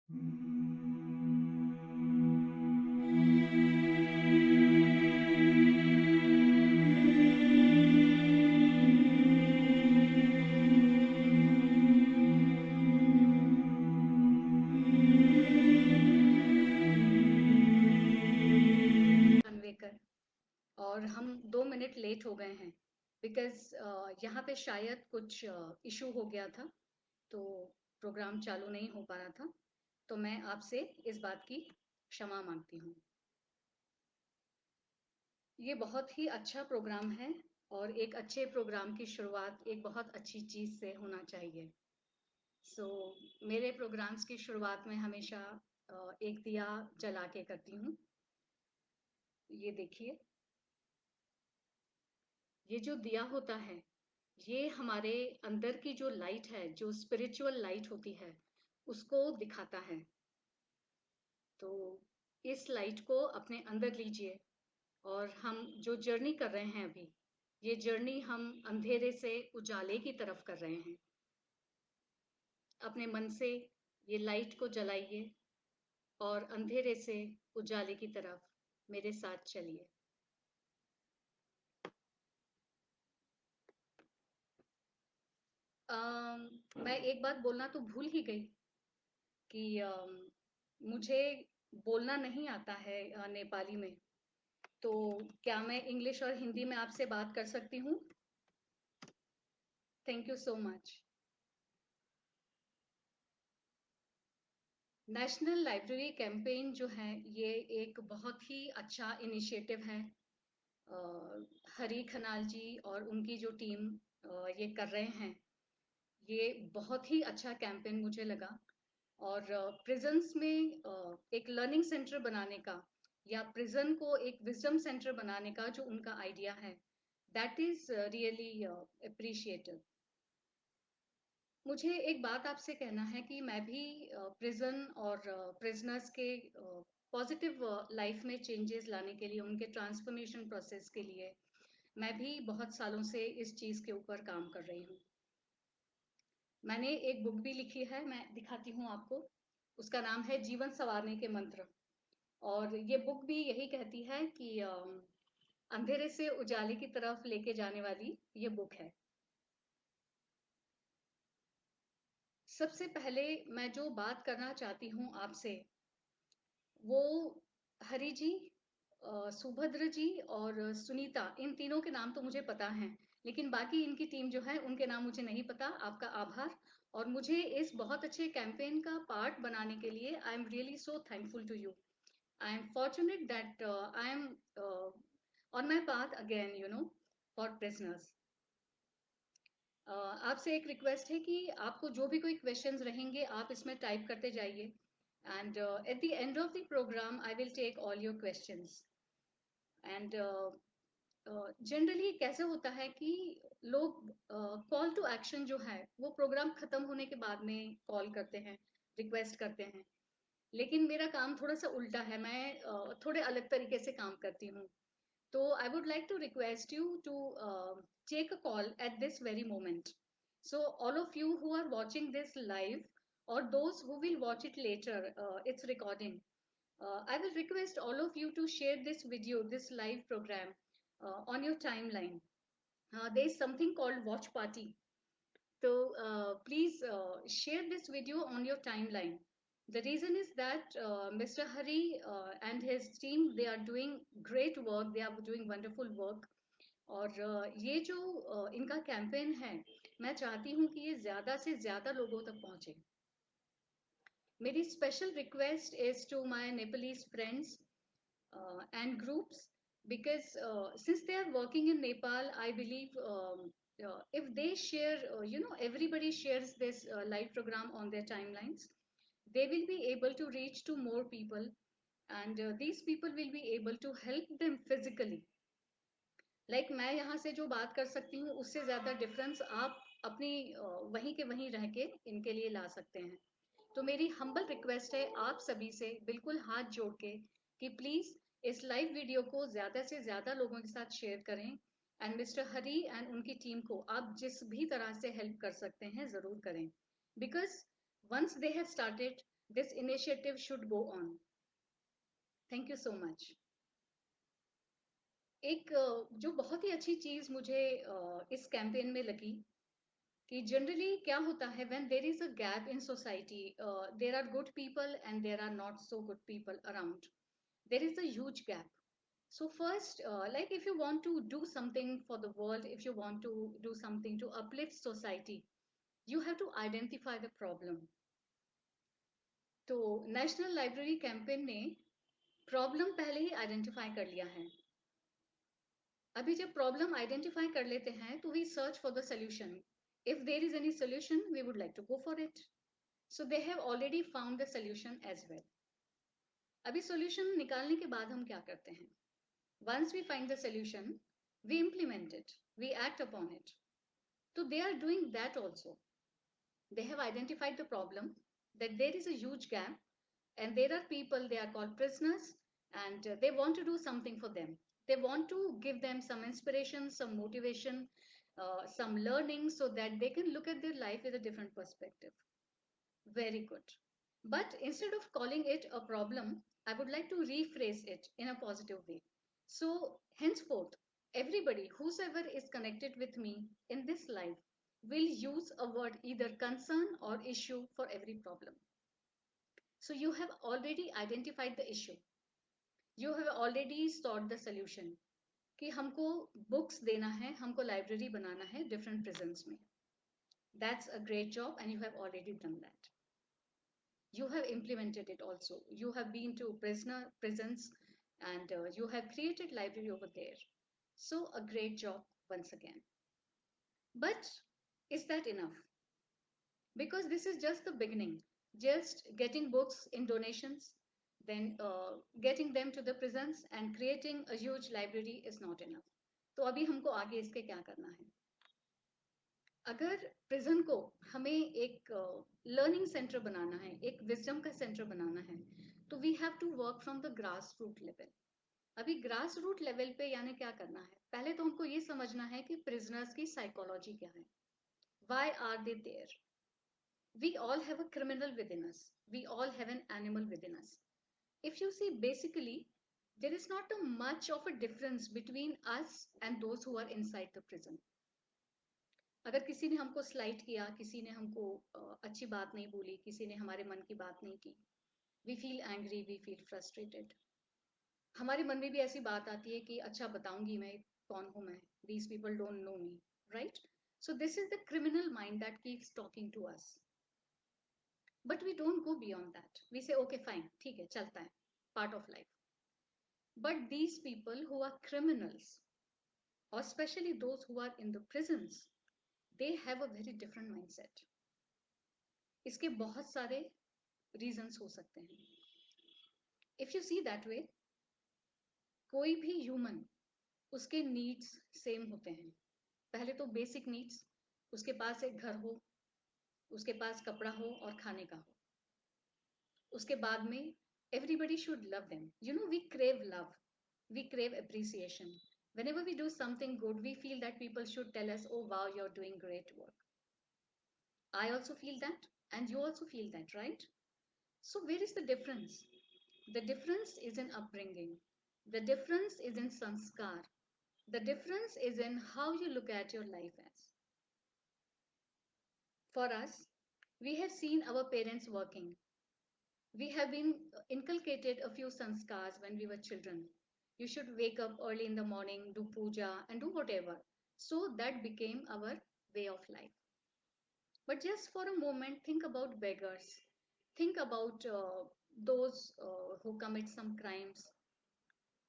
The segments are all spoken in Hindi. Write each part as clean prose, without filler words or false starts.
अनवेकर। और हम 2 मिनट लेट हो गए हैं बिकॉज यहाँ पे शायद कुछ इशू हो गया था, तो प्रोग्राम चालू नहीं हो पा रहा था। तो मैं आपसे इस बात की क्षमा मांगती हूँ। ये बहुत ही अच्छा प्रोग्राम है और एक अच्छे प्रोग्राम की शुरुआत एक बहुत अच्छी चीज़ से होना चाहिए। सो मेरे प्रोग्राम्स की शुरुआत में हमेशा एक दिया जला के करती हूँ। ये देखिए, ये जो दिया होता है, ये हमारे अंदर की जो लाइट है, जो स्पिरिचुअल लाइट होती है, उसको दिखाता है। तो इस लाइट को अपने अंदर लीजिए और हम जो जर्नी कर रहे हैं अभी, ये जर्नी हम अंधेरे से उजाले की तरफ कर रहे हैं। अपने मन से ये लाइट को जलाइए और अंधेरे से उजाले की तरफ मेरे साथ चलिए। मैं एक बात बोलना तो भूल ही गई कि मुझे बोलना नहीं आता है नेपाली में। तो क्या मैं इंग्लिश और हिंदी में आपसे बात कर सकती हूँ? Thank you so much. National library campaign जो है, ये एक बहुत ही अच्छा इनिशिएटिव है। अ, हरी खनाल जी और उनकी जो टीम ये कर रहे हैं, ये बहुत ही अच्छा कैंपेन मुझे लगा। और प्रिजन्स में एक लर्निंग सेंटर बनाने का या प्रिजन को एक विजडम सेंटर बनाने का जो उनका आइडिया है, दैट इज रियली अप्रिशिएटेड। मुझे एक बात आपसे कहना है कि मैं भी प्रिजन और प्रिजनर्स के पॉजिटिव लाइफ में चेंजेस लाने के लिए, उनके ट्रांसफॉर्मेशन प्रोसेस के लिए मैं भी बहुत सालों से इस चीज़ के ऊपर काम कर रही हूँ। मैंने एक बुक भी लिखी है, मैं दिखाती हूँ आपको। उसका नाम है जीवन संवारने के मंत्र। और ये बुक भी यही कहती है कि अंधेरे से उजाले की तरफ लेके जाने वाली ये बुक है। सबसे पहले मैं जो बात करना चाहती हूँ आपसे, वो हरि जी, सुभद्र जी और सुनीता, इन तीनों के नाम तो मुझे पता हैं, लेकिन बाकी इनकी टीम जो है उनके नाम मुझे नहीं पता। आपका आभार। और मुझे इस बहुत अच्छे कैंपेन का पार्ट बनाने के लिए I am really so thankful to you. I am fortunate that I am on my path again, for prisoners. आपसे एक रिक्वेस्ट है कि आपको जो भी कोई क्वेश्चंस रहेंगे, आप इसमें टाइप करते जाइए। And at the end of the program I will take all your questions. And generally कैसे होता है कि लोग कॉल टू एक्शन जो है वो प्रोग्राम खत्म होने के बाद में कॉल करते हैं, रिक्वेस्ट करते हैं। लेकिन मेरा काम थोड़ा सा उल्टा है, मैं थोड़े अलग तरीके से काम करती हूँ। So I would like to request you to take a call at this very moment. So all of you who are watching this live or those who will watch it later, its recording, I will request all of you to share this video, this live program on your timeline. There is something called watch party. So please share this video on your timeline. The reason is that Mr. Hari and his team, they are doing great work. They are doing wonderful work. और ये जो इनका कैंपेन है, मैं चाहती हूँ कि ये ज़्यादा से ज़्यादा लोगों तक पहुँचे। मेरी special request is to my Nepalese friends and groups, because since they are working in Nepal, I believe if they share, everybody shares this live program on their timelines, they will be able to reach to more people, and these people will be able to help them physically. Like मैं यहाँ से जो बात कर सकती हूँ, उससे ज़्यादा डिफरेंस आप अपनी वहीं के वहीं रह के इनके लिए ला सकते हैं। तो मेरी हम्बल रिक्वेस्ट है आप सभी से, बिल्कुल हाथ जोड़ के, कि प्लीज इस लाइव वीडियो को ज्यादा से ज्यादा लोगों के साथ शेयर करें। एंड मिस्टर हरी एंड उनकी टीम को आप जिस भी तरह से हेल्प कर सकते हैं जरूर करें, because once they have started, This initiative should go on. Thank you so much. एक जो बहुत ही अच्छी चीज मुझे इस कैंपेन में लगी कि जनरली क्या होता है when there is a gap in society, there are good people and there are not so good people around, there is a huge gap. So first, like if you want to do something for the world, if you want to do something to uplift society, you have to identify the problem. तो नेशनल लाइब्रेरी कैंपेन ने प्रॉब्लम पहले ही आइडेंटिफाई कर लिया है. अभी जब प्रॉब्लम आइडेंटिफाई कर लेते हैं तो we search for the solution. If there is any solution we would like to go for it. So they have already found the solution as well. अभी सोल्यूशन निकालने के बाद हम क्या करते हैं? Once we find the solution, we implement it, we act upon it. So they are doing that also. They have identified the problem, that there is a huge gap, and there are people, they are called prisoners, and they want to do something for them. They want to give them some inspiration, some motivation, some learning, so that they can look at their life with a different perspective. Very good. But instead of calling it a problem, I would like to rephrase it in a positive way. So, henceforth, everybody, whosoever is connected with me in this life, will use a word either concern or issue for every problem. So, you have already identified the issue. You have already sought the solution कि हमको books देना है, हमको library बनाना है different prisons में. That's a great job and you have already done that. You have implemented it also. You have been to prisons and you have created library over there. So a great job once again. But is that enough? Because this is just the beginning. Just getting books in donations, then getting them to the prisons and creating a huge library is not enough. तो अभी हमको आगे इसके क्या करना है? अगर प्रिजन को हमें एक लर्निंग सेंटर बनाना है, एक विजडम का सेंटर बनाना है, तो we have to work from the grass root level. अभी ग्रास रूट लेवल पे यानी क्या करना है? पहले तो हमको ये समझना है कि प्रिजनर्स की साइकोलॉजी क्या है. Why are they there? We all have a criminal within us, we all have an animal within us. If you see basically there is not a much of a difference between us and those who are inside the prison. अगर किसी ने हमको स्लाइट किया, किसी ने हमको अच्छी बात नहीं बोली, किसी ने हमारे मन की बात नहीं की, we feel angry, we feel frustrated. हमारे मन में भी ऐसी बात आती है कि अच्छा बताऊंगी मैं कौन हूं मैं, these people don't know me, right? So this is the criminal mind that keeps talking to us. But we don't go beyond that. We say okay fine, ठीक है, चलता है, part of life. But these people who are criminals, और specially those who are in the prisons, they have a very different mindset. इसके बहुत सारे रीजंस हो सकते हैं. If you see that way, कोई भी ह्यूमन, उसके नीड्स सेम होते हैं. पहले तो बेसिक नीड्स, उसके पास एक घर हो, उसके पास कपड़ा हो और खाने का हो. उसके बाद में everybody should love them. You know, we crave love, we crave appreciation. whenever we do something good, we feel that people should tell us, oh wow, you're doing great work. I also feel that, and you also feel that, right? So where is the difference? The difference is in upbringing. The difference is in sanskar. The difference is in how you look at your life as. For us, we have seen our parents working. We have been inculcated a few sanskars when we were children. You should wake up early in the morning, do puja, and do whatever. So that became our way of life. But just for a moment, think about beggars. Think about those who commit some crimes,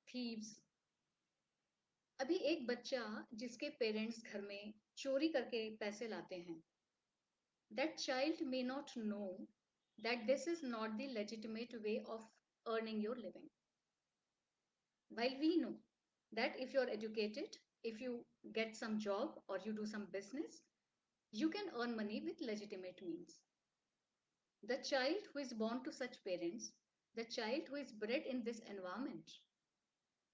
thieves. अभी एक बच्चा जिसके पेरेंट्स घर में चोरी करके पैसे लाते हैं, that child may not know that this is not the legitimate way of earning your living. While we know that if you're educated, if you get some job or you do some business, you can earn money with legitimate means. The child who is born to such parents, the child who is bred in this environment,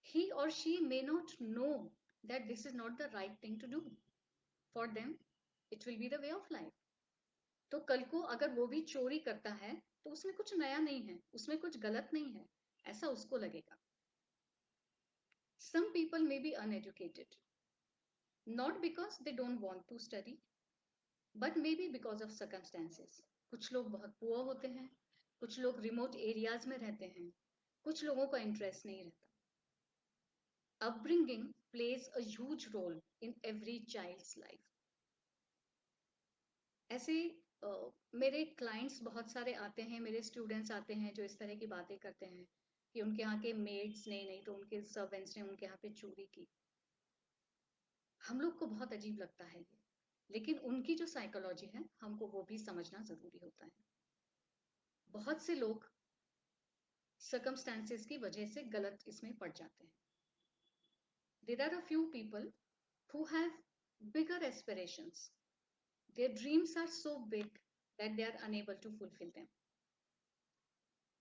he or she may not know that this is not the right thing to do. For them, it will be the way of life. तो कल को अगर वो भी चोरी करता है तो उसमें कुछ नया नहीं है, उसमें कुछ गलत नहीं है, ऐसा उसको लगेगा. Some people may be uneducated, not because they don't want to study, but maybe because of circumstances. कुछ लोग बहुत पुअर होते हैं, कुछ लोग रिमोट एरियाज में रहते हैं, कुछ लोगों का इंटरेस्ट नहीं रहता. Upbringing plays a huge role in every child's life. ऐसे मेरे क्लाइंट्स बहुत सारे आते हैं, मेरे स्टूडेंट्स आते हैं जो इस तरह की बातें करते हैं कि उनके यहाँ के मेड्स ने, नहीं तो उनके सर्वेंट्स ने उनके यहाँ पे चोरी की. हम लोग को बहुत अजीब लगता है ये, लेकिन उनकी जो साइकोलॉजी है हमको वो भी समझना ज़रूरी होता है. बहुत से लोग सर्कमस्टांसेस की वजह से गलत इसमें पड़ जाते हैं. There are a few people who have bigger aspirations. Their dreams are so big that they are unable to fulfill them.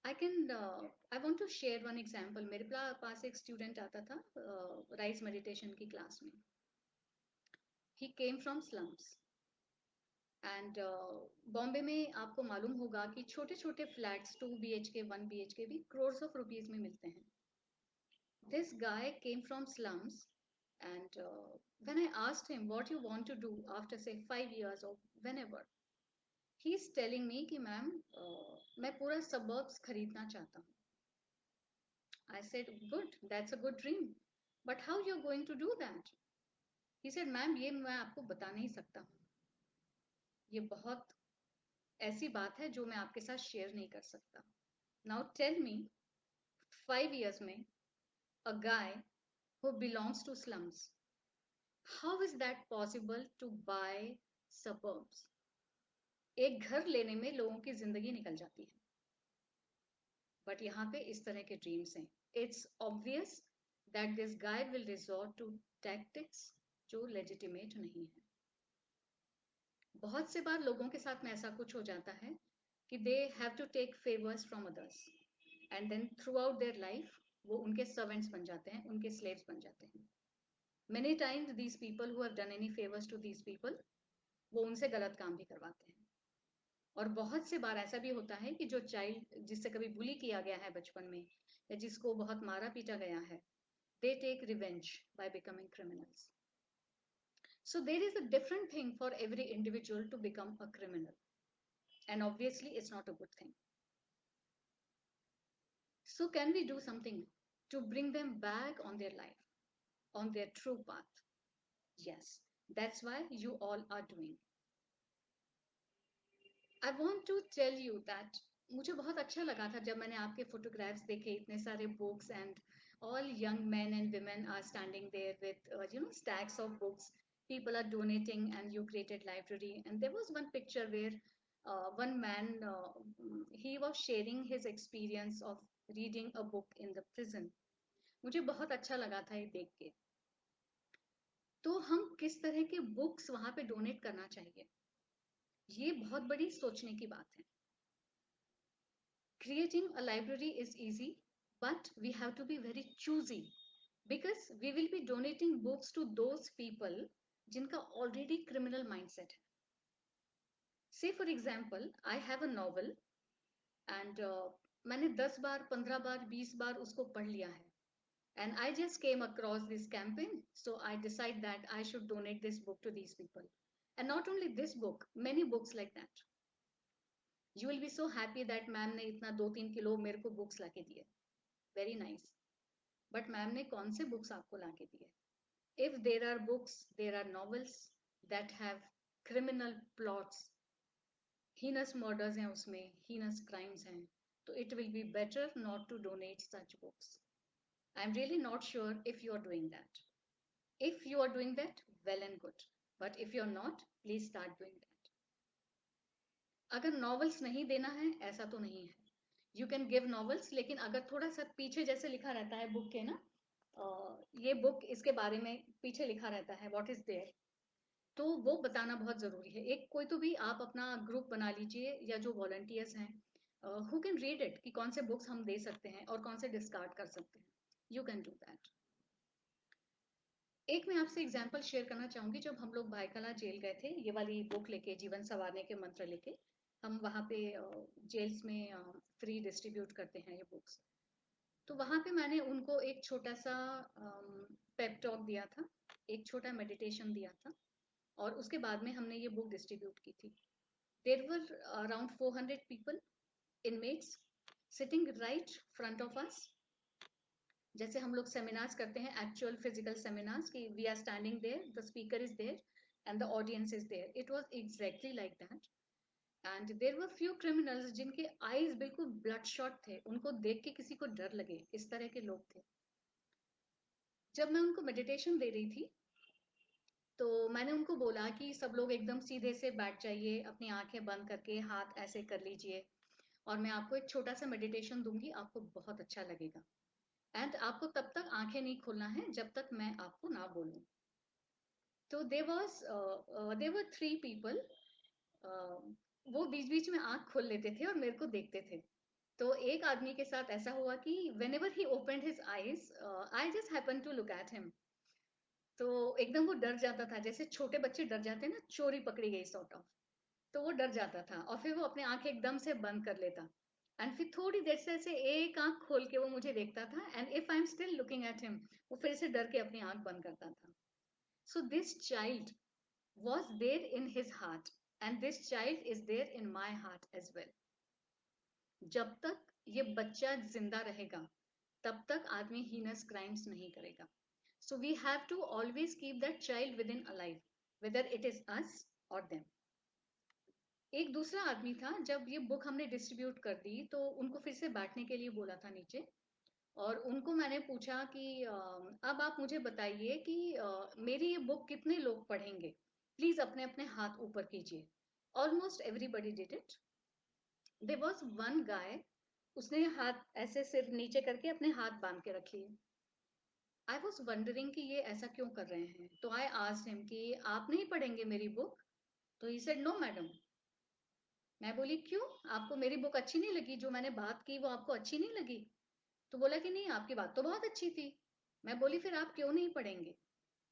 I want to share one example. मेरे पास एक student आता था राइज मेडिटेशन की क्लास में. He came from slums. And Bombay में आपको मालूम होगा कि छोटे छोटे फ्लैट्स 2 BHK 1 BHK भी crores of rupees में मिलते हैं. This guy came from slums, and when I asked him what you want to do after say 5 years or whenever, he is telling me कि मैम मैं पूरा suburbs खरीदना चाहता हूँ. I said good, that's a good dream, but how you're going to do that? He said ma'am ये मैं आपको बता नहीं सकता हूँ, ये बहुत ऐसी बात है जो मैं आपके साथ शेयर नहीं कर सकता. Now tell me, 5 years में a guy who belongs to slums, how is that possible to buy suburbs? एक घर लेने में लोगों की जिंदगी निकल जाती है, बट यहाँ पे इस तरह के ड्रीम्स हैं. It's obvious that this guy will resort to tactics जो लेजिटिमेट नहीं है. बहुत से बार लोगों के साथ में ऐसा कुछ हो जाता है कि they have to take favours from others, and then throughout their life वो उनके सर्वेंट्स बन जाते हैं, उनके स्लेव्स बन जाते हैं. Many times these people who have done any favours to these people, वो उनसे गलत काम भी करवाते हैं. और बहुत से बार ऐसा भी होता है कि जो चाइल्ड जिससे कभी बुली किया गया है बचपन में, या जिसको बहुत मारा पीटा गया है, they take revenge by becoming criminals. So there is a different thing for every individual to become a criminal, and obviously it's not a good thing. So can we do something to bring them back on their life, on their true path? Yes, that's why you all are doing. I want to tell you that मुझे बहुत अच्छा लगा था जब मैंने आपके फोटोग्राफ्स देखे, इतने सारे books, and all young men and women are standing there with stacks of books. People are donating and you created library, and there was one picture where one man he was sharing his experience of reading a book in the prison. मुझे बहुत अच्छा लगा था ये देख के. तो हम किस तरह के बुक्स वहाँ पे डोनेट करना चाहिए, ये बहुत बड़ी सोचने की बात है. Creating a library is easy, but we have to be very choosy, because we will be donating books to those people जिनका already criminal mindset है. Say for example, I have a novel, and मैंने 10 बार 15 बार 20 बार उसको पढ़ लिया है, and I just came across this campaign, so I decide that I should donate this book to these people. And not only this book, many books like that. You will be so happy that ma'am ने इतना 2-3 किलो मेरे को बुक्स ला के दिए. Very nice. बट मैम ने कौन से बुक्स आपको ला के दिए? If there are books, there are novels that have criminal plots, heinous murders हैं उसमें, हीनस क्राइम्स हैं, तो it will be better not to donate such books. I am really not sure if you are doing that. If you are doing that, well and good, but if you are not, please start doing that. अगर नॉवेल्स नहीं देना है ऐसा तो नहीं है, यू कैन गिव नॉवेल्स, लेकिन अगर थोड़ा सा पीछे जैसे लिखा रहता है बुक के ना, ये बुक इसके बारे में पीछे लिखा रहता है व्हाट इज देयर, तो वो बताना बहुत ज़रूरी है. एक कोई तो भी आप अपना ग्रुप बना लीजिए, या जो वॉलंटियर्स हैं हु कैन रीड इट, कि कौन से बुक्स हम दे सकते हैं और कौन से डिस्कार्ड कर सकते हैं. You can do that. एक मैं आपसे एग्जांपल शेयर करना चाहूंगी. जब हम लोग भाईकला जेल गए थे, ये वाली बुक लेके, जीवन संवारने के मंत्र लेके, हम वहाँ पे जेल्स में फ्री डिस्ट्रीब्यूट करते हैं ये बुक्स। तो वहाँ पे मैंने उनको एक छोटा सा पेप टॉक दिया था, एक छोटा मेडिटेशन दिया था, और उसके बाद में हमने ये बुक डिस्ट्रीब्यूट की थी। There were around 400 people, inmates, sitting right front of us, जैसे हम लोग सेमिनार्स करते हैं, एक्चुअल फिजिकल सेमिनार्स, कि we are standing there, the speaker is there and the audience is there. It was exactly like that. And there were few criminals जिनके आईज बिल्कुल ब्लड शॉट थे, उनको देख के किसी को डर लगे, इस तरह के लोग थे। जब मैं उनको मेडिटेशन दे रही थी, तो मैंने उनको बोला कि सब लोग एकदम सीधे से बैठ जाइए, अपनी आंखें बंद करके हाथ ऐसे कर लीजिए, और मैं आपको एक छोटा सा मेडिटेशन दूंगी, आपको बहुत अच्छा लगेगा। एंड आपको तब तक आंखें नहीं खोलना है जब तक मैं आपको ना बोलूं। तो देवर 3 पीपल, वो बीच बीच में आंख खोल लेते थे और मेरे को देखते थे। तो एक आदमी के साथ ऐसा हुआ कि whenever he opened his eyes, I just happen to look at him. तो एकदम वो डर जाता था, जैसे छोटे बच्चे डर जाते हैं ना, चोरी पकड़ी गई सॉर्ट ऑफ। तो वो डर जाता था और फिर वो अपने आंखें एकदम से बंद कर लेता। एंड फिर थोड़ी देर से ऐसे एक आंख खोल के वो मुझे देखता था, and if I am still looking at him, वो फिर से डर के अपनी आंख बंद करता था। So this child was there in his heart, and this child is there in my heart as well. जब तक ये बच्चा जिंदा रहेगा, तब तक आदमी हीनस क्राइम्स नहीं करेगा। So we have to always keep that child within alive, whether it is us or them. एक दूसरा आदमी था, जब ये बुक हमने डिस्ट्रीब्यूट कर दी तो उनको फिर से बैठने के लिए बोला था नीचे, और उनको मैंने पूछा कि अब आप मुझे बताइए कि मेरी ये बुक कितने लोग पढ़ेंगे, प्लीज अपने अपने हाथ ऊपर कीजिए। Almost everybody did it. There was one guy, उसने हाथ ऐसे सिर नीचे करके अपने हाथ बांध के रखिए। आई वॉज वंडरिंग कि ये ऐसा क्यों कर रहे हैं, तो आई आस्क्ड हिम कि आप नहीं पढ़ेंगे मेरी बुक? तो ही सेड नो मैडम। मैं बोली क्यों, आपको मेरी बुक अच्छी नहीं लगी, जो मैंने बात की वो आपको अच्छी नहीं लगी? तो बोला कि नहीं, आपकी बात तो बहुत अच्छी थी। मैं बोली फिर आप क्यों नहीं पढ़ेंगे?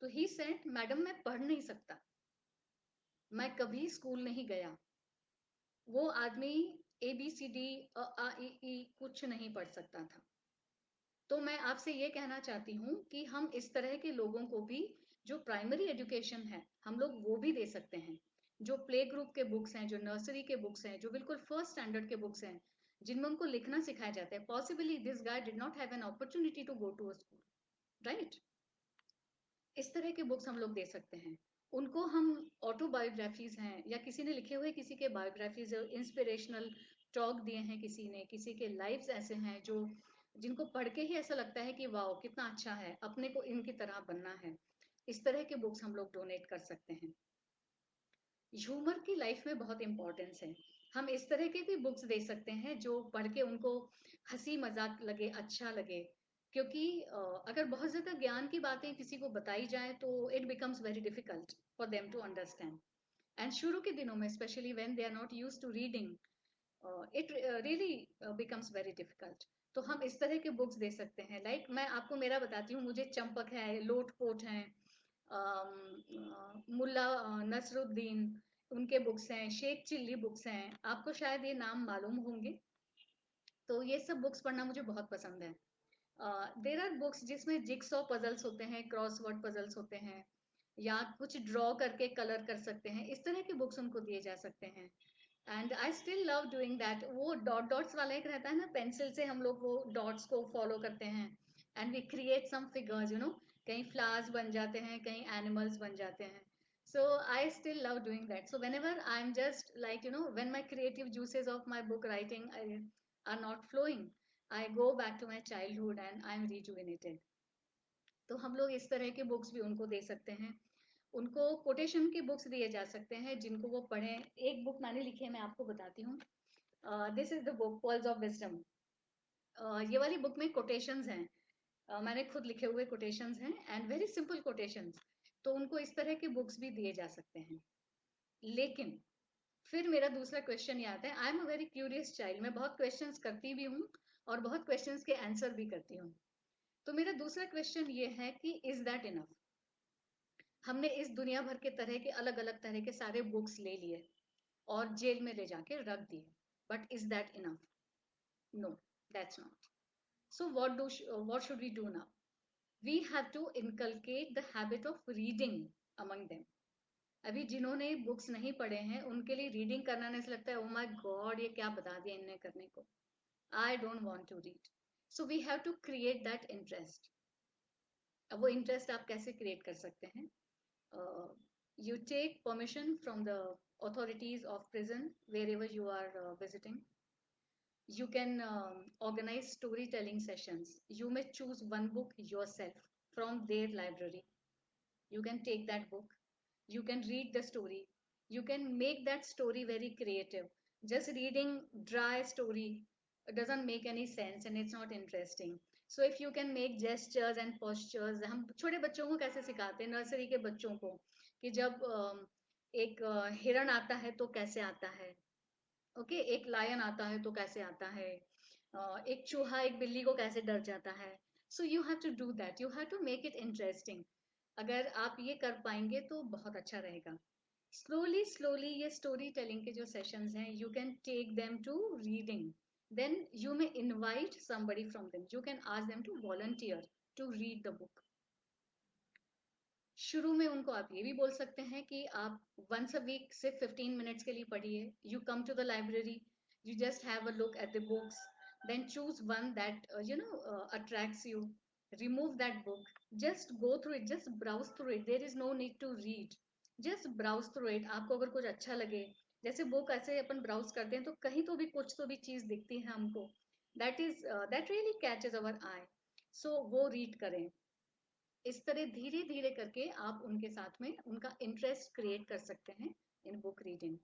तो ही सेड मैडम मैं पढ़ नहीं सकता, मैं कभी स्कूल नहीं गया। वो आदमी ABCD अ आ इ ई कुछ नहीं पढ़ सकता था। तो मैं आपसे ये कहना चाहती हूँ कि हम इस तरह के लोगों को भी, जो प्राइमरी एजुकेशन है हम लोग वो भी दे सकते हैं। जो प्ले ग्रुप के बुक्स हैं, जो नर्सरी के बुक्स हैं, जो बिल्कुल फर्स्ट स्टैंडर्ड के बुक्स हैं, जिनमें उनको लिखना सिखाया जाता है। Possibly this guy did not have an opportunity to go to a school, right? इस तरह के बुक्स हम लोग दे सकते हैं उनको। हम ऑटोबायोग्राफीज हैं, या किसी ने लिखे हुए किसी के बायोग्राफीज, इंस्पिरेशनल टॉक दिए हैं किसी ने, किसी के लाइव्स ऐसे हैं जो, जिनको पढ़ के ही ऐसा लगता है कि वाओ कितना अच्छा है, अपने को इनकी तरह बनना है। इस तरह के बुक्स हम लोग डोनेट कर सकते हैं। ह्यूमर की लाइफ में बहुत इंपॉर्टेंस है। हम इस तरह के भी बुक्स दे सकते हैं जो पढ़ के उनको हंसी मजाक लगे, अच्छा लगे। क्योंकि अगर बहुत ज्यादा ज्ञान की बातें किसी को बताई जाए तो it becomes very difficult for them to understand. And शुरू के दिनों में specially when they are not used to reading, it really becomes very difficult. तो हम इस तरह के बुक्स दे सकते हैं। लाइक मैं आपको मेरा बताती हूँ, मुझे चंपक है, लोट पोट है, मुल्ला नसरुद्दीन, उनके बुक्स हैं, शेख चिल्ली बुक्स हैं, आपको शायद ये नाम मालूम होंगे। तो ये सब बुक्स पढ़ना मुझे बहुत पसंद है। देर आर बुक्स जिसमें जिक्सॉ पजल्स होते हैं, क्रॉसवर्ड पजल्स होते हैं, या कुछ ड्रॉ करके कलर कर सकते हैं, इस तरह के बुक्स उनको दिए जा सकते हैं। And I still love doing that. वो डॉट डॉट्स वाला एक रहता है ना, पेंसिल से हम लोग वो डॉट्स को फॉलो करते हैं, and we create some figures, कहीं फ्लावर्स बन जाते हैं, कहीं एनिमल्स बन जाते हैं। So I still love doing that. So whenever I'm just like, when my creative juices of my book writing are not flowing, I go back to my childhood and I'm rejuvenated. तो हम लोग इस तरह के बुक्स भी उनको दे सकते हैं। उनको कोटेशन की बुक्स दिए जा सकते हैं जिनको वो पढ़ें। एक बुक मैंने लिखी है, मैं आपको बताती हूँ। This is the book pearls of wisdom. ये वाली बुक में कोटेशंस हैं, मैंने खुद लिखे हुए कोटेशंस हैं, एंड वेरी सिंपल कोटेशंस। तो उनको इस तरह के बुक्स भी दिए जा सकते हैं। लेकिन फिर मेरा दूसरा क्वेश्चन ये आता है, आई am a very curious child, मैं बहुत क्वेश्चंस करती भी हूँ और बहुत क्वेश्चंस के आंसर भी करती हूँ। तो मेरा दूसरा क्वेश्चन ये है कि इज दैट इनफ? हमने इस दुनिया भर के तरह के अलग अलग तरह के सारे बुक्स ले लिए, और जेल में ले जाके रख दिए. But is that enough? No, that's not. So what should we do now? We have to inculcate the habit of reading among them. अभी जिन्होंने बुक्स नहीं पढ़े हैं उनके लिए रीडिंग करना नहीं, ऐसा लगता है ओ माय गॉड ये क्या बता दिया इनने करने को. I don't want to read. So we have to create that interest. अब वो इंटरेस्ट आप कैसे क्रिएट कर सकते हैं? You take permission from the authorities of prison wherever you are visiting. You can organize storytelling sessions. You may choose one book yourself from their library. You can take that book. You can read the story. You can make that story very creative. Just reading dry story doesn't make any sense and it's not interesting. So if you can make gestures and postures, हम छोटे बच्चों को कैसे सिखाते हैं, नर्सरी के बच्चों को, कि जब एक हिरण आता है तो कैसे आता है, ओके एक लायन आता है तो कैसे आता है, एक चूहा एक बिल्ली को कैसे डर जाता है. So you have to do that, you have to make it interesting. अगर आप ये कर पाएंगे तो बहुत अच्छा रहेगा. स्लोली स्लोली ये स्टोरी टेलिंग के जो सेशंस हैं you can take them to reading. Then you may invite somebody from them, you can ask them to volunteer to read the book. शुरू में उनको आप ये भी बोल सकते हैं कि आप वंस अ वीक सिर्फ 15 मिनट्स के लिए पढ़िए. You come to the library, you just have a look at the books, then choose one that attracts you, remove that book, just go through it, just browse through it. There is no need to read, just browse through it. आपको अगर कुछ अच्छा लगे, जैसे बुक ऐसे अपन ब्राउज करते हैं तो कहीं तो भी कुछ तो भी चीज दिखती है हमको, that really catches our eye. So वो रीड करें. इस तरह धीरे धीरे करके आप उनके साथ में उनका इंटरेस्ट क्रिएट कर सकते हैं in book reading.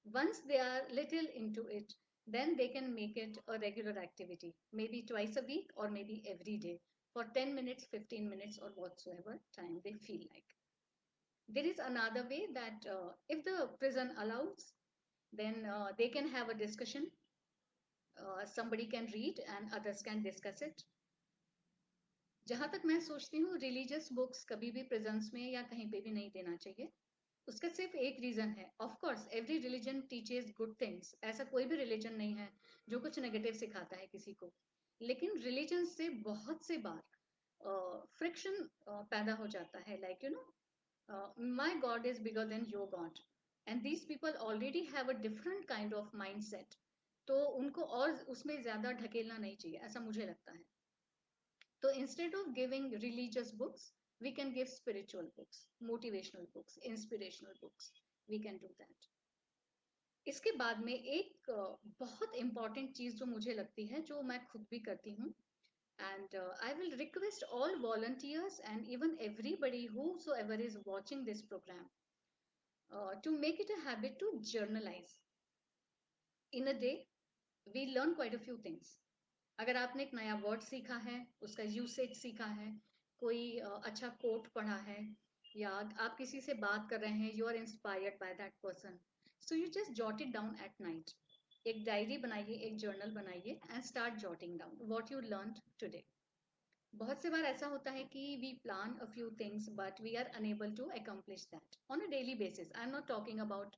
Once they are little into it, then they can make it a regular activity, maybe twice a week or maybe every day for 10 minutes, 15 minutes, or whatsoever time they feel like. There is another way that if the prison allows, then they can have a discussion. Somebody can read and others can discuss it. जहां तक मैं सोचती हूँ रिलीजियस बुक्स कभी भी प्रिजन्स में या कहीं पे भी नहीं देना चाहिए. उसका सिर्फ एक रीजन है. Of course every religion teaches good things, ऐसा कोई भी रिलीजन नहीं है जो कुछ नेगेटिव सिखाता है किसी को. लेकिन रिलीजन से बहुत से बार फ्रिक्शन पैदा हो जाता है. Like you know, my God is bigger than your God and these people already have a different kind of mind set. तो उनको और उसमें ज्यादा ढकेलना नहीं चाहिए, ऐसा मुझे लगता है. So instead of giving religious books, we can give spiritual books, motivational books, inspirational books. We can do that. इसके बाद में एक बहुत important चीज जो मुझे लगती है, जो मैं खुद भी करती हूँ, and I will request all volunteers and even everybody whosoever is watching this program to make it a habit to journalize. In a day, we learn quite a few things. अगर आपने एक नया वर्ड सीखा है, उसका यूसेज सीखा है, कोई अच्छा कोट पढ़ा है, या आप किसी से बात कर रहे हैं, you are inspired by that person, so you just jot it down at night. एक डायरी बनाइए, एक जर्नल बनाइए and start jotting down what you learn today. बहुत से बार ऐसा होता है कि we plan a few things but we are unable to accomplish that on a daily basis. I am not talking about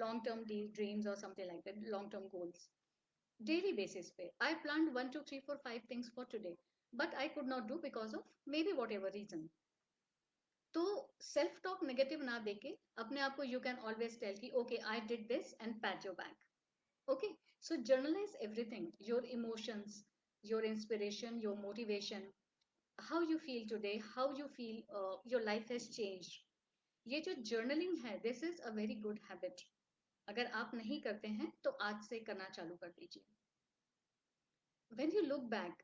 long term dreams और something like that, long term goals. Daily basis पे I planned 1 2 3 4 5 things for today, but I could not do because of maybe whatever reason. तो सेल्फ टॉक नेगेटिव ना देके अपने आप को यू कैन ऑलवेज टेल कि okay I did this and PAT your back. Okay, so generalized everything, your emotions, your inspiration, your motivation, how you feel today, how you feel your life has changed. ये जो जर्नलिंग है this is a very good habit. अगर आप नहीं करते हैं तो आज से करना चालू कर दीजिए. When you look back,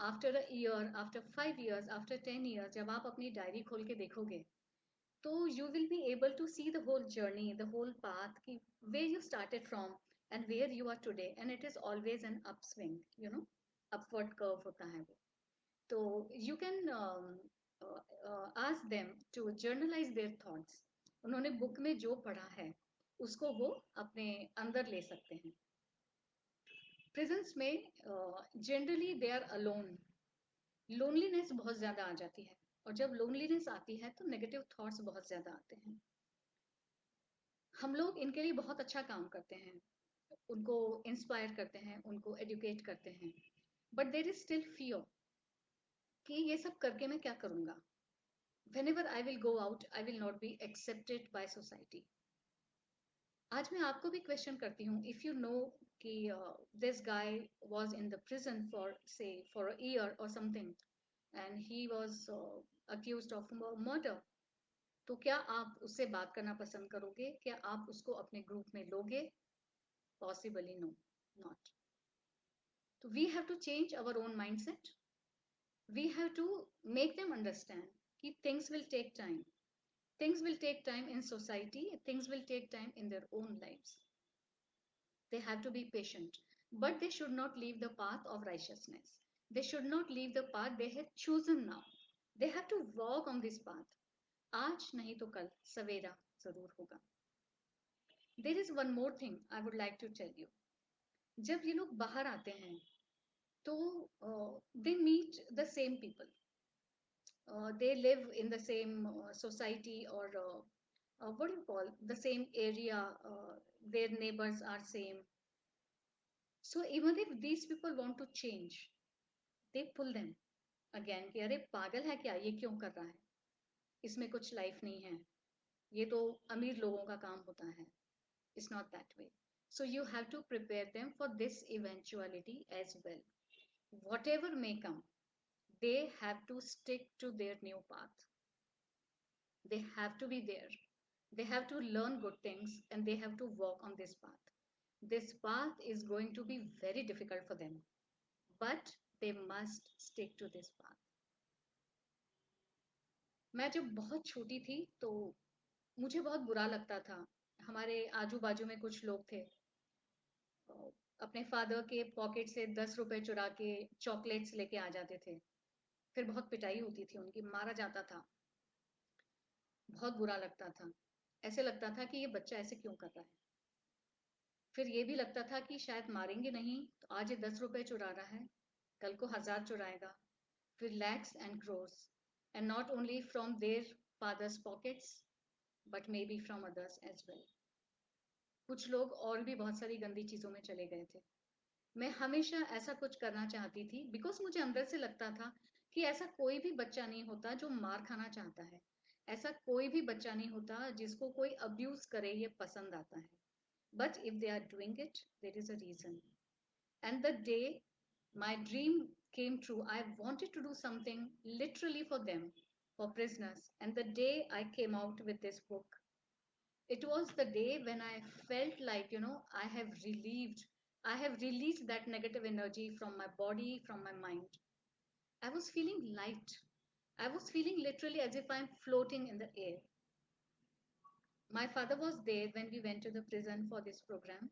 after a year, after 5 years, after 10 years, जब आप अपनी डायरी खोल के देखोगे, तो you will be able to see the whole journey, the whole path, कि where you started from and where you are today, and it is always an upswing, upward curve होता है वो. तो you can ask them to journalize their thoughts. उन्होंने बुक में जो पढ़ा है उसको वो अपने अंदर ले सकते हैं. प्रिजन्स में generally they are alone. Loneliness बहुत ज्यादा आ जाती है, और जब लोनलीनेस आती है तो नेगेटिव थॉट्स बहुत ज्यादा आते हैं. हम लोग इनके लिए बहुत अच्छा काम करते हैं, उनको इंस्पायर करते हैं, उनको एजुकेट करते हैं, but there is still fear कि ये सब करके मैं क्या करूंगा, whenever I will go out I will not be accepted by society. आज मैं आपको भी क्वेश्चन करती हूँ, इफ यू नो कि this guy was in the prison for से फॉर अ ईयर और something and he was accused of murder, तो क्या आप उससे बात करना पसंद करोगे? क्या आप उसको अपने ग्रुप में लोगे? Possibly no, not. तो we have to change our own mindset. We have to make them understand कि things will take time. Things will take time in society, things will take time in their own lives. They have to be patient, but they should not leave the path of righteousness. They should not leave the path they have chosen now. They have to walk on this path. आज नहीं तो कल सवेरा जरूर होगा. There is one more thing I would like to tell you. जब ये लोग बाहर आते हैं तो they meet the same people. They live in the same society or what do you call the same area. Their neighbors are same. So even if these people want to change, they pull them again कि अरे पागल है क्या, ये क्यों कर रहा है, इसमें कुछ लाइफ नहीं है, ये तो अमीर लोगों का काम होता है. It's not that way. So you have to prepare them for this eventuality as well. Whatever may come, they have to stick to their new path. They have to be there. They have to learn good things and they have to walk on this path. This path is going to be very difficult for them, but they must stick to this path. मैं जब बहुत छोटी थी तो मुझे बहुत बुरा लगता था. हमारे आजू बाजू में कुछ लोग थे, अपने फादर के पॉकेट से 10 रुपए चुरा के चॉकलेट्स लेके आ जाते थे. फिर बहुत पिटाई होती थी उनकी, मारा जाता था. बहुत बुरा लगता था. ऐसे लगता था कि ये बच्चा ऐसे क्यों कर रहा है. फिर ये भी लगता था कि शायद मारेंगे नहीं तो आज ये 10 रुपए चुरा रहा है, कल को 1,000 चुराएगा, फिर lakhs and crores, and not only from their fathers pockets but may be from others as well. कुछ लोग और भी बहुत सारी गंदी चीज़ों में चले गए थे. मैं हमेशा ऐसा कुछ करना चाहती थी बिकॉज मुझे अंदर से लगता था कि ऐसा कोई भी बच्चा नहीं होता जो मार खाना चाहता है. ऐसा कोई भी बच्चा नहीं होता जिसको कोई अब्यूज करे ये पसंद आता है. But if they are doing it, there is a reason. And the day my dream came true, I wanted to do something literally for them, for prisoners. And the day I came out with this book, it was the day when I felt like, I have relieved, I have released that negative energy from my body, from my mind. I was feeling light. I was feeling literally as if I'm floating in the air. My father was there when we went to the prison for this program.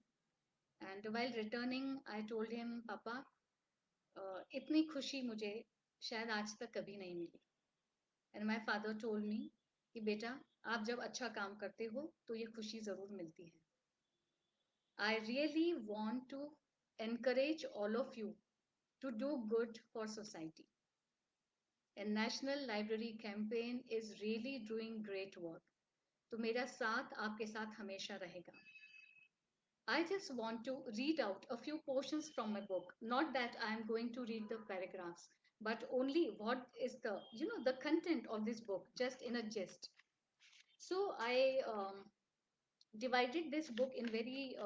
And while returning, I told him, Papa, इतनी खुशी मुझे शायद आज तक कभी नहीं मिली. And my father told me कि बेटा, आप जब अच्छा काम करते हो तो ये खुशी ज़रूर मिलती है. I really want to encourage all of you to do good for society. A national library campaign is really doing great work. तो मेरा साथ आपके साथ हमेशा रहेगा. I just want to read out a few portions from my book. Not that I am going to read the paragraphs, but only what is the content of this book, just in a gist. So I divided this book in very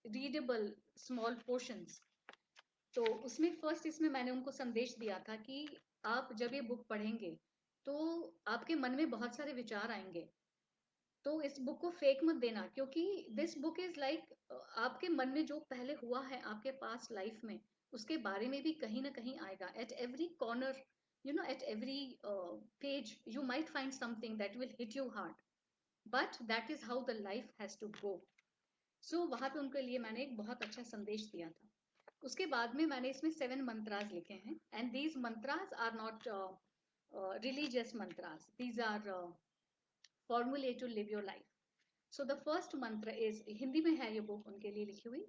readable small portions. तो उसमें फर्स्ट इसमें मैंने उनको संदेश दिया था कि आप जब ये बुक पढ़ेंगे तो आपके मन में बहुत सारे विचार आएंगे. तो इस बुक को फेंक मत देना क्योंकि दिस बुक इज लाइक आपके मन में जो पहले हुआ है आपके पास लाइफ में उसके बारे में भी कहीं ना कहीं आएगा. At every corner, at every page you might find something that will hit you hard, but that is how the life has to go. So वहां पे उनके लिए मैंने एक बहुत अच्छा संदेश दिया था. उसके बाद में मैंने इसमें 7 मंत्रास लिखे हैं. And these mantras are not religious mantras, these are formulae to live your life. So the first mantra is, Hindi में है ये बुक उनके लिए लिखी हुई.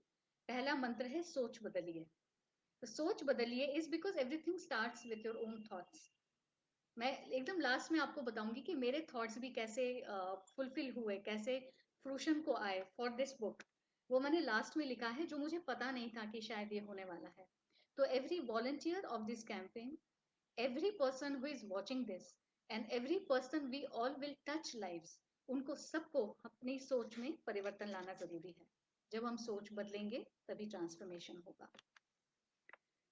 पहला मंत्र है सोच बदलिए. तो सोच बदलिए is because everything starts with your own thoughts. मैं एकदम लास्ट में आपको बताऊंगी कि मेरे थॉट्स भी कैसे फुलफिल हुए, कैसे फ्रूशन को आए फॉर दिस बुक, वो मैंने लास्ट में लिखा है, जो मुझे पता नहीं था कि शायद ये होने वाला है। तो every volunteer of this campaign, every person who is watching this, and every person we all will touch lives, उनको सबको अपनी सोच में परिवर्तन लाना जरूरी है। जब हम सोच बदलेंगे तभी ट्रांसफॉर्मेशन होगा।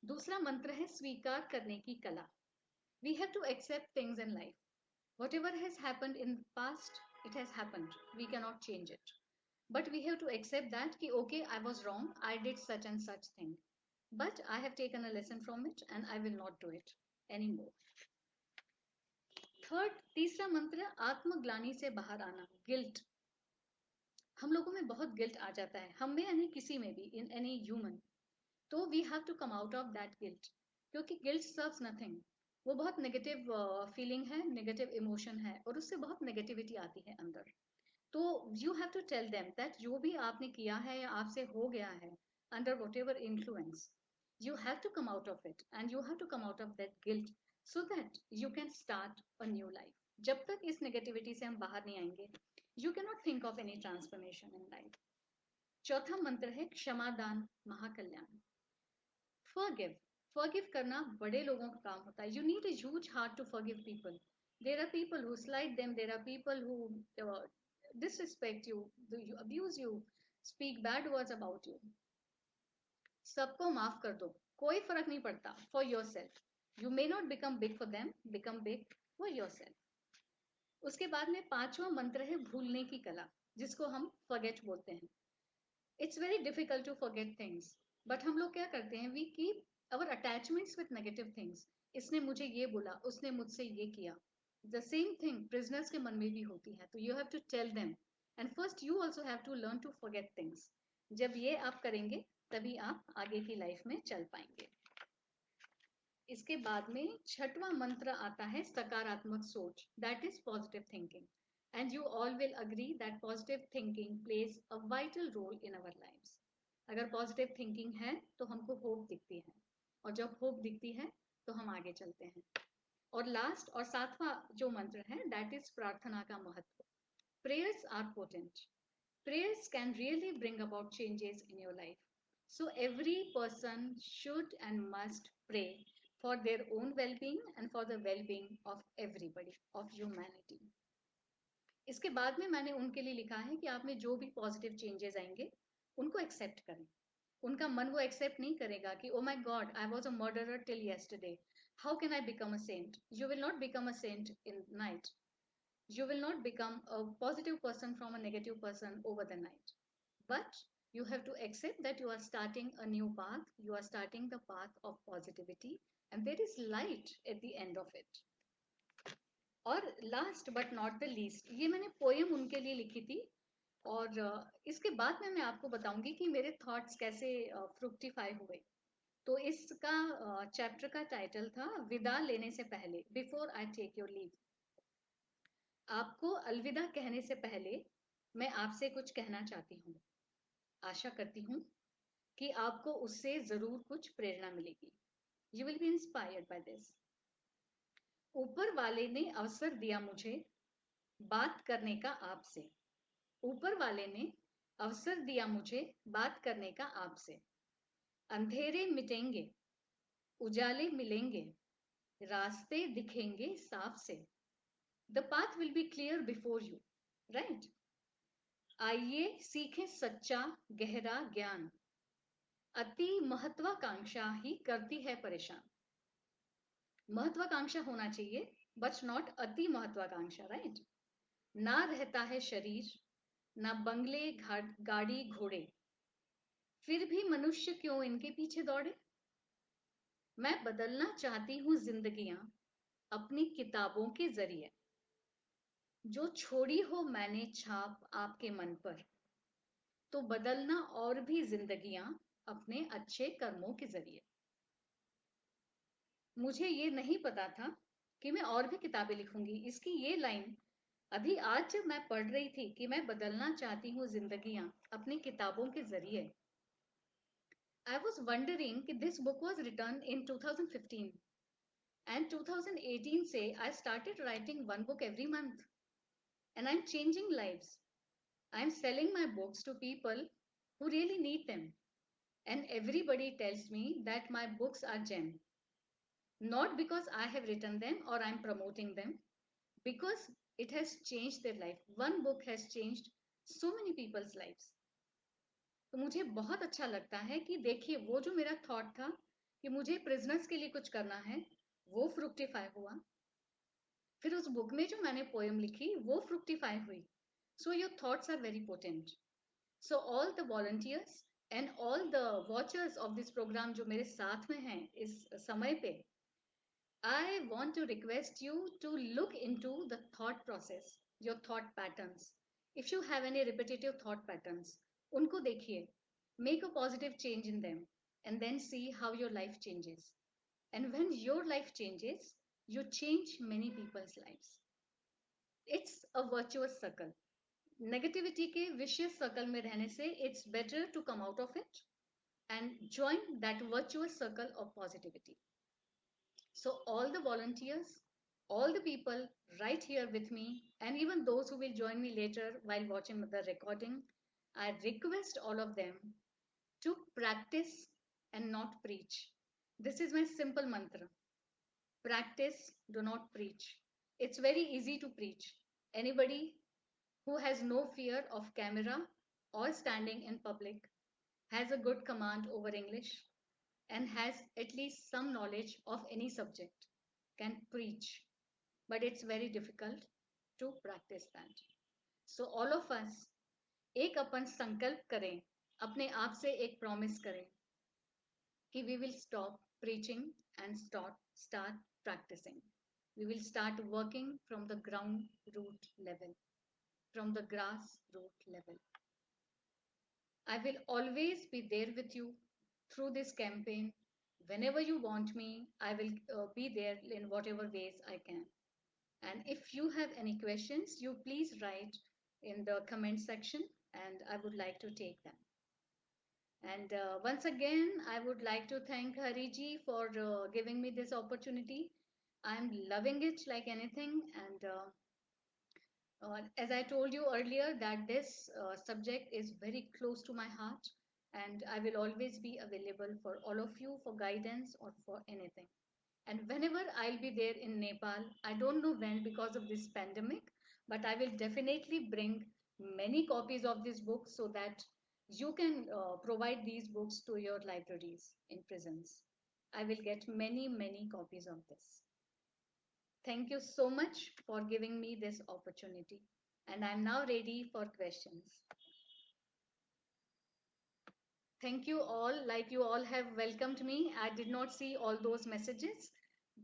दूसरा मंत्र है स्वीकार करने की कला। We have to accept things in life. Whatever has happened in the past, it has happened. We cannot change it. But we have to accept that कि okay, I was wrong, I did such and such thing. But I have taken a lesson from it and I will not do it anymore. Third, तीसरा मंत्र, आत्मग्लानि से बाहर आना, गिल्ट। हम लोगों में बहुत गिल्ट आ जाता है, हम में यानी किसी में भी, इन एनी ह्यूमन। तो we have to come out of that guilt, क्योंकि गिल्ट सर्व्स नथिंग। वो बहुत नेगेटिव फीलिंग है, नेगेटिव इमोशन है, और उससे बहुत नेगेटिविटी आती है अंदर। तो you have to tell them that जो भी आपने किया है या आपसे हो गया है, under what ever influence, you have to come out of it and you have to come out of that guilt so that you can start a new life. जब तक इस नेगेटिविटी से हम बाहर नहीं आएंगे, you cannot think of any transformation in life. चौथा मंत्र है क्षमादान महाकल्याण। Forgive. Forgive करना बड़े लोगों का काम होता है. You need a huge heart to forgive people. There are people who slight them. There are people who disrespect you, you abuse you, speak bad words about you. सबको माफ कर दो, कोई फर्क नहीं पड़ता. For your self, you may not become big for them, become big for your self. उसके बाद में पांचवा मंत्र है भूलने की कला, जिसको हम फॉरगेट बोलते हैं. It's very difficult to forget things, but हम लोग क्या करते हैं, we keep our attachments with negative things. इसने मुझे ये बोला, उसने मुझसे ये किया. द सेम थिंग प्रिजनर्स के मन में भी होती है. तो you have to tell them, and first you also have to learn to forget things. जब ये आप करेंगे तभी आप आगे की लाइफ में चल पाएंगे. इसके बाद में छठवां मंत्र आता है सकारात्मक सोच, that is positive thinking. And you all will agree that positive thinking plays a vital role in our lives. अगर पॉजिटिव थिंकिंग है तो हमको होप दिखती है, और जब होप दिखती है तो हम आगे चलते हैं. और लास्ट और सातवां जो मंत्र है, दैट इज प्रार्थना का महत्व. Prayers are potent. Prayers can really bring about changes in your life. So, every person should and must pray for their own well being and for the well being of everybody, of humanity. इसके बाद में मैंने उनके लिए लिखा है कि आप में जो भी पॉजिटिव चेंजेस आएंगे उनको एक्सेप्ट करें. उनका मन वो एक्सेप्ट नहीं करेगा कि oh my God, I was a murderer till yesterday, how can I become a saint. You will not become a saint in night. You will not become a positive person from a negative person over the night. But you have to accept that you are starting a new path. You are starting the path of positivity, and there is light at the end of it. और last but not the least, ये मैंने पोएम उनके लिए लिखी थी. और इसके बाद में मैं आपको बताऊंगी कि मेरे थॉट्स कैसे फ्रुक्टिफाई हुए. तो इसका चैप्टर का टाइटल था विदा लेने से पहले, before I take your leave. आपको अलविदा कहने से पहले मैं आपसे कुछ कहना चाहती हूँ. आशा करती हूँ कि आपको उससे जरूर कुछ प्रेरणा मिलेगी. You will be inspired by this. ऊपर वाले ने अवसर दिया मुझे बात करने का आपसे. ऊपर वाले ने अवसर दिया मुझे बात करने का आपसे. अंधेरे मिटेंगे, उजाले मिलेंगे, रास्ते दिखेंगे साफ से. The path will be clear before you, right. आइए सीखें सच्चा गहरा ज्ञान. अति महत्वाकांक्षा ही करती है परेशान. महत्वाकांक्षा होना चाहिए, बट नॉट अति महत्वाकांक्षा, राइट. ना रहता है शरीर, ना बंगले गाड़ी घोड़े, फिर भी मनुष्य क्यों इनके पीछे दौड़े. मैं बदलना चाहती हूँ जिंदगियां अपनी किताबों के जरिए. जो छोड़ी हो मैंने छाप आपके मन पर, तो बदलना और भी जिंदगियां अपने अच्छे कर्मों के जरिए. मुझे ये नहीं पता था कि मैं और भी किताबें लिखूंगी. इसकी ये लाइन अभी आज जब मैं पढ़ रही थी कि मैं बदलना चाहती हूँ जिंदगियां अपनी किताबों के जरिए, आई वॉज वंडरिंग कि this book was return in 2015 and 2018 से I started writing one book every month, and I am changing lives. I'm selling my books to people who really need them. And everybody tells me that my books are gem. Not because I have written them or I'm promoting them, because it has changed their life. One book has changed so many people's lives. तो मुझे बहुत अच्छा लगता है कि देखिए वो जो मेरा थॉट था कि मुझे प्रिजनर्स के लिए कुछ करना है, वो फ्रुक्टिफाई हुआ. फिर उस बुक में जो मैंने पोएम लिखी वो फ्रुक्टिफाई हुई. So your thoughts are very potent. So all the volunteers and all the watchers of this program जो मेरे साथ में हैं इस समय पे, I want to request you to look into the thought process, your thought patterns. If you have any repetitive thought patterns, unko dekhiye, make a positive change in them, and then see how your life changes. And when your life changes, you change many people's lives. It's a virtuous circle. Negativity के vicious circle में रहने से it's better to come out of it and join that virtuous circle of positivity. So, all the volunteers, all the people right here with me, and even those who will join me later while watching the recording, I request all of them to practice and not preach. This is my simple mantra: practice, do not preach. It's very easy to preach. Anybody who has no fear of camera or standing in public has a good command over English and has at least some knowledge of any subject can preach, but it's very difficult to practice that. So all of us एक अपन संकल्प करें, अपने आप से एक प्रॉमिस करें कि we will stop preaching and start practicing. We will start working from the ground root level, from the grass root level. I will always be there with you through this campaign. Whenever you want me, I will be there in whatever ways I can. And if you have any questions, you please write in the comment section and I would like to take them. And once again, I would like to thank Hariji for giving me this opportunity. I'm loving it like anything. And as I told you earlier, that this subject is very close to my heart, and I will always be available for all of you for guidance or for anything. And whenever I'll be there in Nepal, I don't know when because of this pandemic, but I will definitely bring many copies of this book so that you can provide these books to your libraries in prisons. I will get many, many copies of this. Thank you so much for giving me this opportunity. And I'm now ready for questions. Thank you all. Like you all have welcomed me. I did not see all those messages,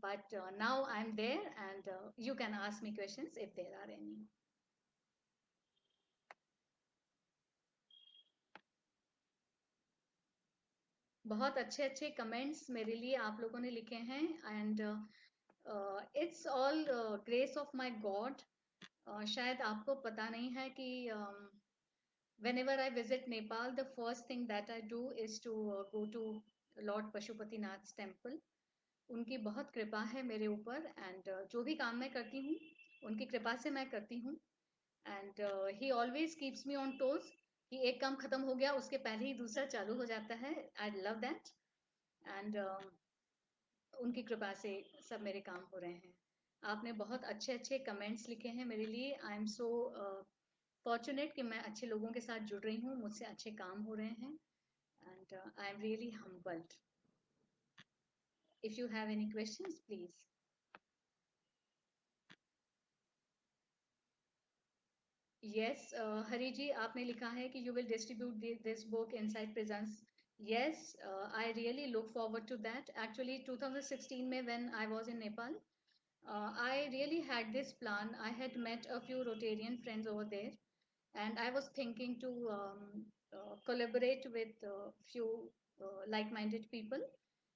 but now I'm there and you can ask me questions if there are any. बहुत अच्छे अच्छे कमेंट्स मेरे लिए आप लोगों ने लिखे हैं and it's all grace of my God. शायद आपको पता नहीं है कि whenever I visit Nepal, the first thing that I do is to go to Lord Pashupatinath's temple. उनकी बहुत कृपा है मेरे ऊपर एंड जो भी काम मैं करती हूँ उनकी कृपा से मैं करती हूँ and he always keeps me on toes कि एक काम खत्म हो गया उसके पहले ही दूसरा चालू हो जाता है. आई लव दैट एंड उनकी कृपा से सब मेरे काम हो रहे हैं. आपने बहुत अच्छे अच्छे कमेंट्स लिखे हैं मेरे लिए. आई एम सो फॉर्चुनेट कि मैं अच्छे लोगों के साथ जुड़ रही हूँ, मुझसे अच्छे काम हो रहे हैं and I am really humbled. If you have any questions please. Yes Hari ji, आपने लिखा है कि you will distribute this book inside prisons. Yes, I really look forward to that. Actually 2016 में when I was in Nepal, I really had this plan. I had met a few Rotarian friends over there, and I was thinking to collaborate with a few like-minded people.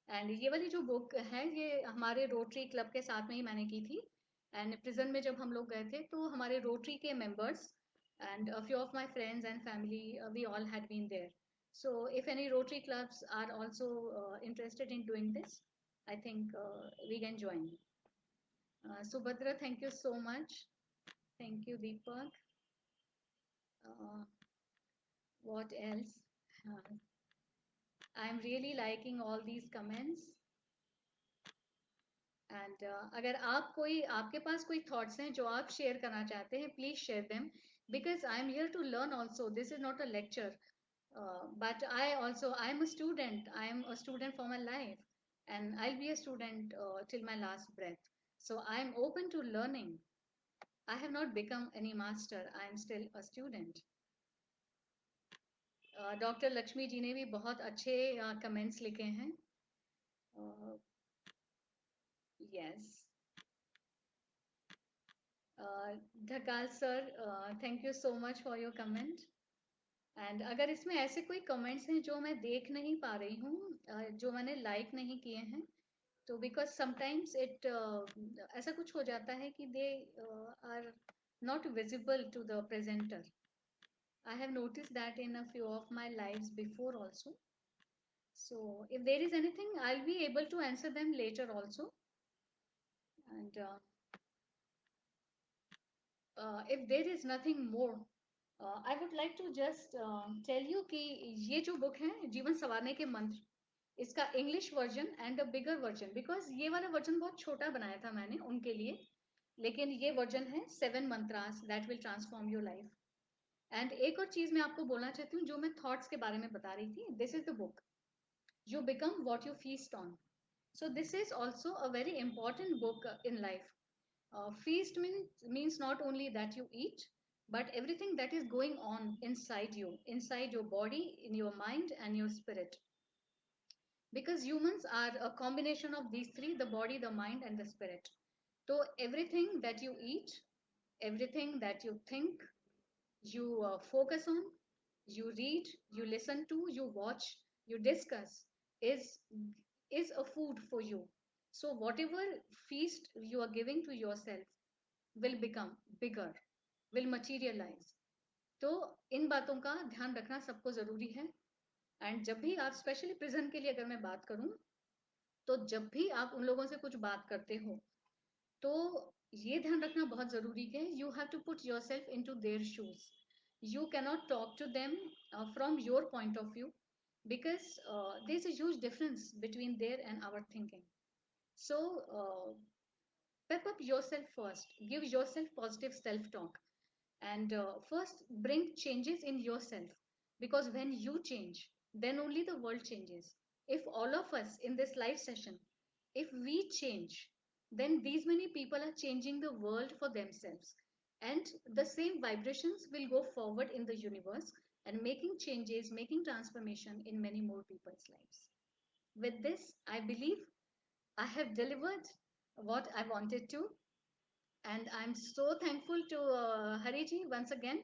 And ये वाली जो बुक है ये हमारे रोटरी क्लब के साथ में ही मैंने की थी. एंड प्रिजन में जब हम लोग गए थे तो हमारे रोटरी के members and a few of my friends and family, we all had been there. So if any rotary clubs are also interested in doing this, I think we can join. Subhadra, thank you so much. Thank you, Deepak. Uh, what else? Uh, I'm really liking all these comments. And अगर आप कोई आपके पास कोई थॉट्स हैं जो आप शेयर करना चाहते हैं please share them because I am here to learn also this is not a lecture but I am a student I am a student for my life and I'll be a student till my last breath. So I am open to learning. I have not become any master. I am still a student. Doctor Lakshmi ji ने भी बहुत अच्छे कमेंट्स लिखे हैं. Yes. Dhakal sir, thank you so much for your comment. And अगर इसमें ऐसे कोई कमेंट्स हैं जो मैं देख नहीं पा रही हूँ, जो मैंने लाइक नहीं किए हैं, तो बिकॉज समटाइम्स इट ऐसा कुछ हो जाता है कि they are not visible to the presenter. I have notice that in a few of my lives before also. So if there is anything I will be able to answer them later also. And if there is nothing more, I would like to just tell you कि ये जो बुक है जीवन संवारने के मंत्र, इसका English version and a bigger version, because ये वाला वर्जन बहुत छोटा बनाया था मैंने उनके लिए, लेकिन ये वर्जन है 7 mantras that will transform your life. And एक और चीज मैं आपको बोलना चाहती हूँ जो मैं थॉट्स के बारे में बता रही थी. This is the book you become what you feast on. So this is also a very important book in life. Feast means not only that you eat, but everything that is going on inside your body, in your mind, and your spirit. Because humans are a combination of these three: the body, the mind, and the spirit. So everything that you eat, everything that you think, you focus on, you read, you listen to, you watch, you discuss is is a food for you. So whatever feast you are giving to yourself will become bigger, will materialize. तो इन बातों का ध्यान रखना सबको जरूरी है. एंड जब भी आप, स्पेशली प्रिजन के लिए अगर मैं बात करूं, तो जब भी आप उन लोगों से कुछ बात करते हो, तो ये ध्यान रखना बहुत जरूरी है, you have to put yourself into their shoes. You cannot talk to them from your point of view, because there's a huge difference between their and our thinking. So pep up yourself first, give yourself positive self talk, and first bring changes in yourself, because when you change, then only the world changes. If all of us in this live session, if we change, then these many people are changing the world for themselves, and the same vibrations will go forward in the universe and making changes, making transformation in many more people's lives. With this, I believe I have delivered what I wanted to, and I'm so thankful to Hariji once again,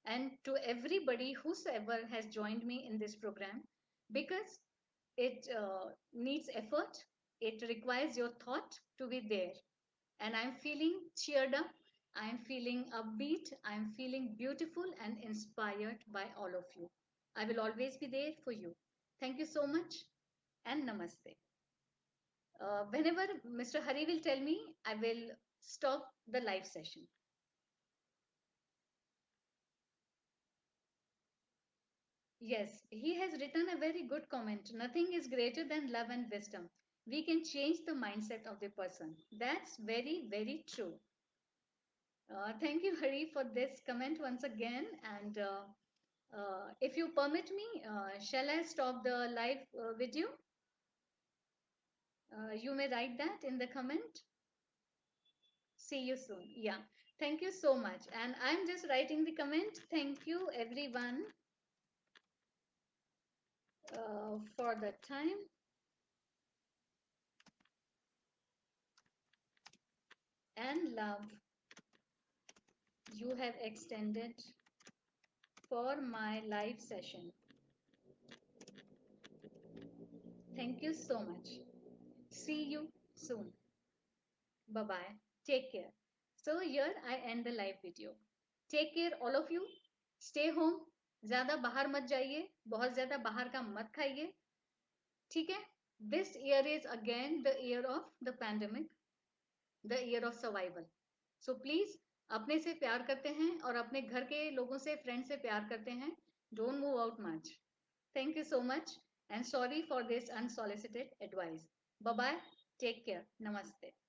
and to everybody whosoever has joined me in this program, because it needs effort, it requires your thought to be there. And I'm feeling cheered up, I'm feeling upbeat, I'm feeling beautiful and inspired by all of you. I will always be there for you. Thank you so much, and namaste. Whenever Mr. Hari will tell me, I will stop the live session. Yes, he has written a very good comment. Nothing is greater than love and wisdom. We can change the mindset of the person. That's very, very true. Thank you, Hari, for this comment once again. And if you permit me, shall I stop the live video? You may write that in the comment. See you soon. Yeah. Thank you so much. And I'm just writing the comment. Thank you, everyone, for the time and love you have extended for my live session. Thank you so much. See you soon. Bye bye. Take care. So, here I end the live video. Take care, all of you. Stay home. ज़्यादा बाहर मत जाइए, बहुत ज़्यादा बाहर का मत खाइए, ठीक है? This year is again the year of the pandemic, the year of survival. So please अपने से प्यार करते हैं और अपने घर के लोगों से, फ्रेंड से प्यार करते हैं. Don't move out much. Thank you so much and sorry for this unsolicited advice. Bye bye. Take care. नमस्ते.